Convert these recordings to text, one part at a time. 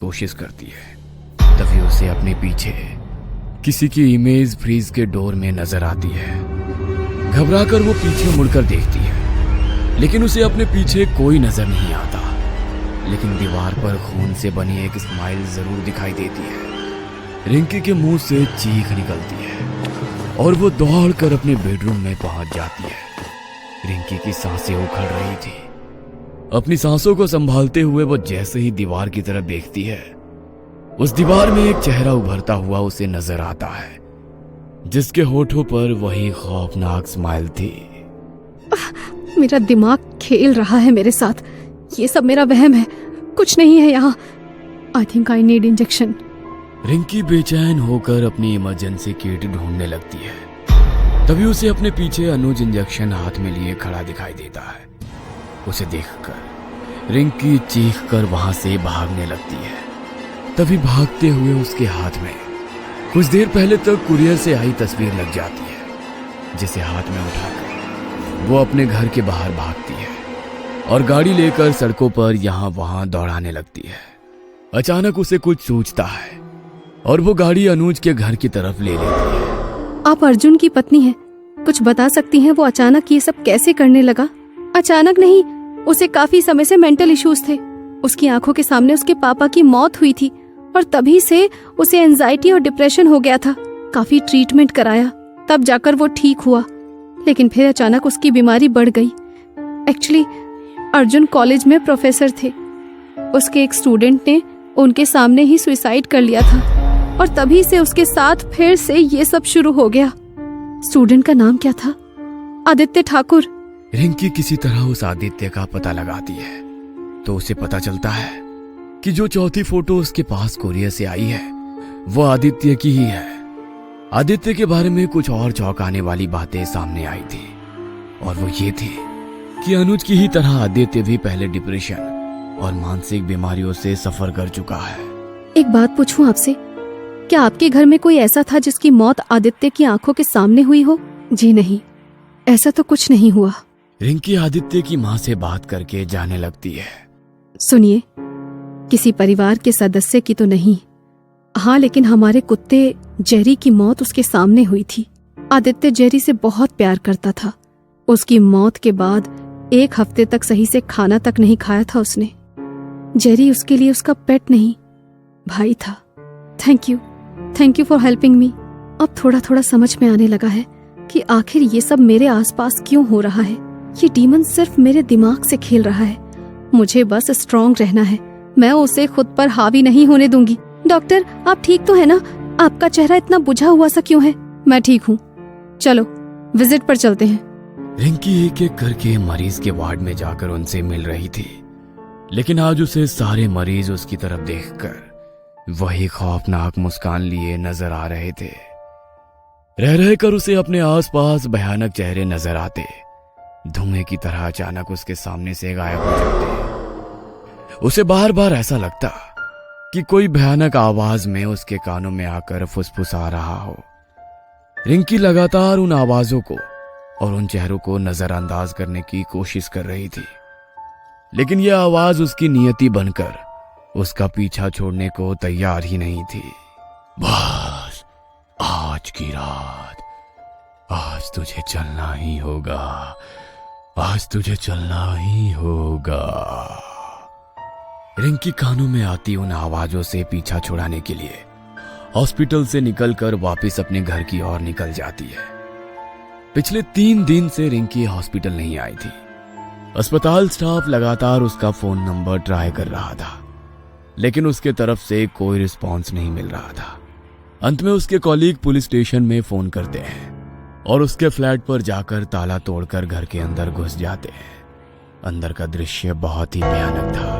कोशिश करती है, तभी उसे अपने पीछे किसी की इमेज फ्रीज के डोर में नजर आती है। घबराकर वो पीछे मुड़कर देखती है, लेकिन उसे अपने पीछे कोई नजर नहीं आता। लेकिन दीवार पर खून से बनी एक स्माइल जरूर दिखाई देती है। रिंकी के मुंह से चीख निकलती है और वो दौड़कर अपने बेडरूम में पहुंच जाती है। रिंकी की सांसें उखड़ रही थी। अपनी सांसों को संभालते हुए वो जैसे ही दीवार की तरफ देखती है, उस दीवार में एक चेहरा उभरता हुआ उसे नजर आता है, जिसके होठों पर वही खौफनाक स्माइल थी। मेरा दिमाग खेल रहा है मेरे साथ। ये सब मेरा वहम है, कुछ नहीं है यहाँ। I think I need injection. Rinki बेचैन होकर अपनी इमरजेंसी किट ढूंढने लगती है। तभी उसे अपने पीछे अनुज इंजेक्शन हाथ में लिए खड़ा दिखाई देता है। उसे देखकर रिंकी चीखकर वहां से भागने लगती है। तभी भागते हुए उसके हाथ में कुछ देर पहले तक कुरियर से आई तस्वीर लग जाती है, जिसे हाथ में उठाकर वो अपने घर के बाहर भागती है और गाड़ी लेकर सड़कों पर यहाँ वहां दौड़ाने लगती है। अचानक उसे कुछ सूझता है और वो गाड़ी अनुज के घर की तरफ ले लेती है। आप अर्जुन की पत्नी हैं, कुछ बता सकती हैं वो अचानक ये सब कैसे करने लगा? अचानक नहीं, उसे काफी समय से मेंटल इश्यूज थे। उसकी आंखों के सामने उसके पापा की मौत हुई थी और तभी से उसे एंजाइटी और डिप्रेशन हो गया था। काफी ट्रीटमेंट कराया, तब जाकर वो ठीक हुआ, लेकिन फिर अचानक उसकी बीमारी बढ़ गई। एक्चुअली अर्जुन कॉलेज में प्रोफेसर थे। उसके एक स्टूडेंट ने उनके सामने ही सुसाइड कर लिया था और तभी से उसके साथ फिर से ये सब शुरू हो गया। स्टूडेंट का नाम क्या था? आदित्य ठाकुर। रिंकी किसी तरह उस आदित्य का पता लगाती है तो उसे पता चलता है कि जो चौथी फोटो उसके पास कोरियर से आई है वो आदित्य की ही है। आदित्य के बारे में कुछ और चौंकाने वाली बातें सामने आई थी और वो ये थी कि अनुज की ही तरह आदित्य भी पहले डिप्रेशन और मानसिक बीमारियों से सफर कर चुका है। एक बात पूछूं आपसे, क्या आपके घर में कोई ऐसा था जिसकी मौत आदित्य की आंखों के सामने हुई हो? जी नहीं, ऐसा तो कुछ नहीं हुआ। रिंकी आदित्य की माँ से बात करके जाने लगती है। सुनिए, किसी परिवार के सदस्य की तो नहीं, हाँ लेकिन हमारे कुत्ते जेरी की मौत उसके सामने हुई थी। आदित्य जेरी से बहुत प्यार करता था। उसकी मौत के बाद 1 हफ्ते तक सही से खाना तक नहीं खाया था उसने। जेरी उसके लिए उसका पेट नहीं, भाई था। Thank you for helping me. अब थोड़ा थोड़ा समझ में आने लगा है कि आखिर ये सब मेरे आसपास क्यों हो रहा है। ये डीमन सिर्फ मेरे दिमाग से खेल रहा है। मुझे बस स्ट्रॉन्ग रहना है, मैं उसे खुद पर हावी नहीं होने दूंगी। डॉक्टर, आप ठीक तो है ना? आपका चेहरा इतना बुझा हुआ सा क्यों है? मैं ठीक हूँ, चलो विजिट पर चलते हैं। रिंकी एक एक करके मरीज के वार्ड में जाकर उनसे मिल रही थी, लेकिन आज उसे सारे मरीज उसकी तरफ देखकर वही खौफनाक मुस्कान लिए नजर आ रहे थे। रह रहकर उसे अपने आसपास भयानक चेहरे नजर आते, धुएं की तरह अचानक उसके सामने से गायब हो जाते। उसे बार बार ऐसा लगता कि कोई भयानक आवाज में उसके कानों में आकर फुसफुसा रहा हो। रिंकी लगातार उन आवाजों को और उन चेहरों को नजरअंदाज करने की कोशिश कर रही थी, लेकिन यह आवाज उसकी नियति बनकर उसका पीछा छोड़ने को तैयार ही नहीं थी। बस आज की रात, आज तुझे चलना ही होगा, आज तुझे चलना ही होगा। रिंकी कानों में आती उन आवाजों से पीछा छुड़ाने के लिए हॉस्पिटल से निकलकर वापस अपने घर की ओर निकल जाती है। पिछले 3 दिन से रिंकी हॉस्पिटल नहीं आई थी। अस्पताल स्टाफ लगातार उसका फोन नंबर ट्राई कर रहा था, लेकिन उसके तरफ से कोई रिस्पॉन्स नहीं मिल रहा था। अंत में उसके कॉलीग पुलिस स्टेशन में फोन करते हैं और उसके फ्लैट पर जाकर ताला तोड़कर घर के अंदर घुस जाते हैं। अंदर का दृश्य बहुत ही भयानक था।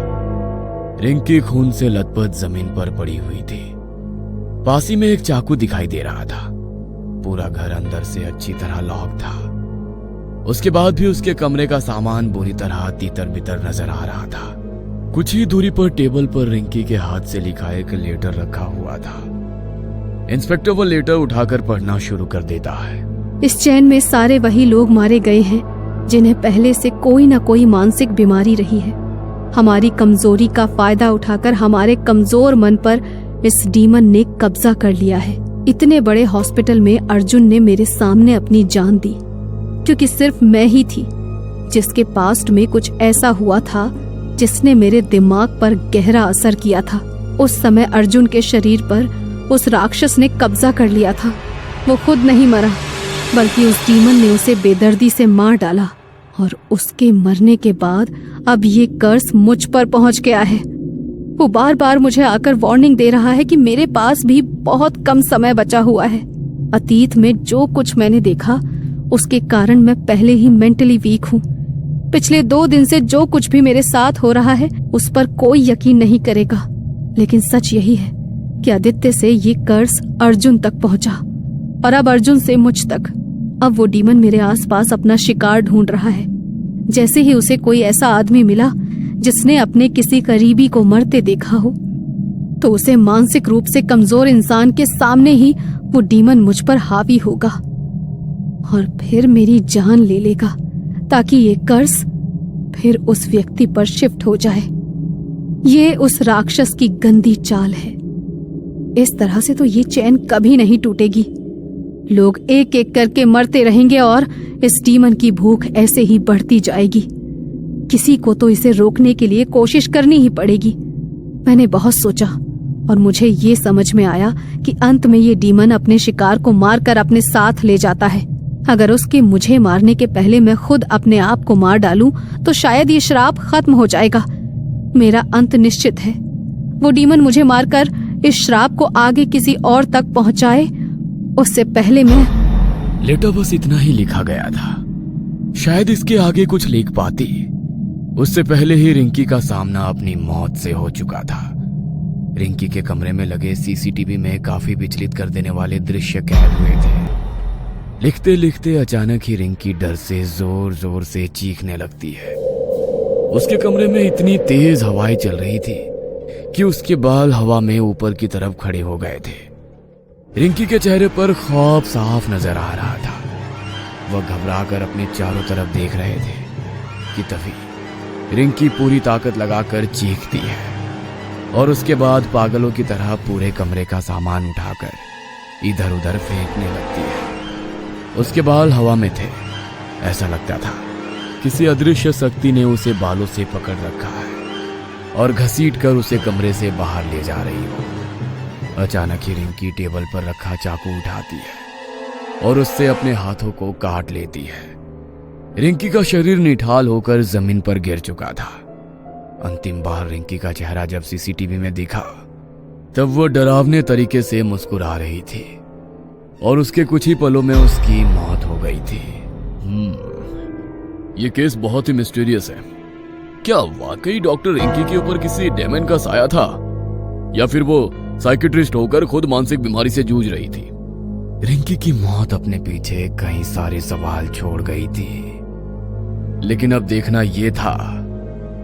रिंकी खून से लथपथ जमीन पर पड़ी हुई थी। पास ही में एक चाकू दिखाई दे रहा था। पूरा घर अंदर से अच्छी तरह लॉक था। उसके बाद भी उसके कमरे का सामान बुरी तरह तीतर बितर नजर आ रहा था। कुछ ही दूरी पर टेबल पर रिंकी के हाथ से लिखा एक लेटर रखा हुआ था। इंस्पेक्टर वो लेटर उठाकर पढ़ना शुरू कर देता है। इस चैन में सारे वही लोग मारे गए हैं जिन्हें पहले से कोई ना कोई मानसिक बीमारी रही है। हमारी कमजोरी का फायदा उठाकर हमारे कमजोर मन पर इस डीमन ने कब्जा कर लिया है। इतने बड़े हॉस्पिटल में अर्जुन ने मेरे सामने अपनी जान दी, क्योंकि सिर्फ मैं ही थी जिसके पास्ट में कुछ ऐसा हुआ था जिसने मेरे दिमाग पर गहरा असर किया था। उस समय अर्जुन के शरीर पर उस राक्षस ने कब्जा कर लिया था। वो खुद नहीं मरा, बल्कि उस डीमन ने उसे बेदर्दी से मार डाला, और उसके मरने के बाद अब ये कर्स मुझ पर पहुंच गया है। वो बार बार मुझे आकर वार्निंग दे रहा है कि मेरे पास भी बहुत कम समय बचा हुआ है। अतीत में जो कुछ मैंने देखा उसके कारण मैं पहले ही मेंटली वीक हूँ। पिछले 2 दिन से जो कुछ भी मेरे साथ हो रहा है उस पर कोई यकीन नहीं करेगा, लेकिन सच यही है कि आदित्य से ये कर्स अर्जुन तक पहुंचा, और अब अर्जुन से मुझ तक। अब वो डीमन मेरे आसपास अपना शिकार ढूंढ रहा है। जैसे ही उसे कोई ऐसा आदमी मिला जिसने अपने किसी करीबी को मरते देखा हो, तो उसे मानसिक रूप से कमजोर इंसान के सामने ही वो डीमन मुझ पर हावी होगा और फिर मेरी जान ले लेगा, ताकि ये कर्स फिर उस व्यक्ति पर शिफ्ट हो जाए। ये उस राक्षस की गंदी चाल है। इस तरह से तो ये चैन कभी नहीं टूटेगी। लोग एक एक करके मरते रहेंगे और इस डीमन की भूख ऐसे ही बढ़ती जाएगी। किसी को तो इसे रोकने के लिए कोशिश करनी ही पड़ेगी। मैंने बहुत सोचा और मुझे ये समझ में आया कि अंत में ये डीमन अपने शिकार को मारकर अपने साथ ले जाता है। अगर उसके मुझे मारने के पहले मैं खुद अपने आप को मार डालूं तो शायद ये श्राप खत्म हो जाएगा। मेरा अंत निश्चित है। वो डीमन मुझे मारकर इस श्राप को आगे किसी और तक पहुंचाए, उससे पहले मैं। लेटर बस इतना ही लिखा गया था। शायद इसके आगे कुछ लिख पाती। उससे पहले ही रिंकी का सामना अपनी मौत से हो चुका था। रिंकी के कमरे में लगे सीसीटीवी में काफी विचलित कर देने वाले दृश्य कैद हुए थे। लिखते लिखते अचानक ही रिंकी डर से जोर जोर से चीखने लगती है। उसके कमरे में इतनी तेज हवाएं चल रही थी कि उसके बाल हवा में ऊपर की तरफ खड़े हो गए थे। रिंकी के चेहरे पर खौफ साफ नजर आ रहा था। वह घबराकर अपने चारों तरफ देख रहे थे कि तभी रिंकी पूरी ताकत लगाकर चीखती है और उसके बाद पागलों की तरह पूरे कमरे का सामान उठाकर इधर उधर फेंकने लगती है। उसके बाल हवा में थे। ऐसा लगता था किसी अदृश्य शक्ति ने उसे बालों से पकड़ रखा है और घसीटकर उसे कमरे से बाहर ले जा रही हो। अचानक ही रिंकी टेबल पर रखा चाकू उठाती है और उससे अपने हाथों को काट लेती है। रिंकी का शरीर निठाल होकर जमीन पर गिर चुका था। अंतिम बार रिंकी का चेहरा जब सीसीटीवी में दिखा तब वो डरावने तरीके से मुस्कुरा रही थी और उसके कुछ ही पलों में उसकी मौत हो गई थी। ये केस बहुत ही मिस्टीरियस है। क्या वाकई डॉक्टर रिंकी के ऊपर किसी डेमन का साया था या फिर वो साइकिट्रिस्ट होकर खुद मानसिक बीमारी से जूझ रही थी? रिंकी की मौत अपने पीछे कई सारे सवाल छोड़ गई थी, लेकिन अब देखना यह था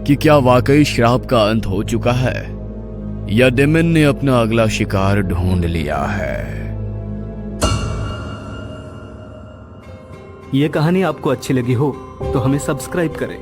कि क्या वाकई श्राप का अंत हो चुका है या डेमन ने अपना अगला शिकार ढूंढ लिया है। ये कहानी आपको अच्छी लगी हो तो हमें सब्सक्राइब करें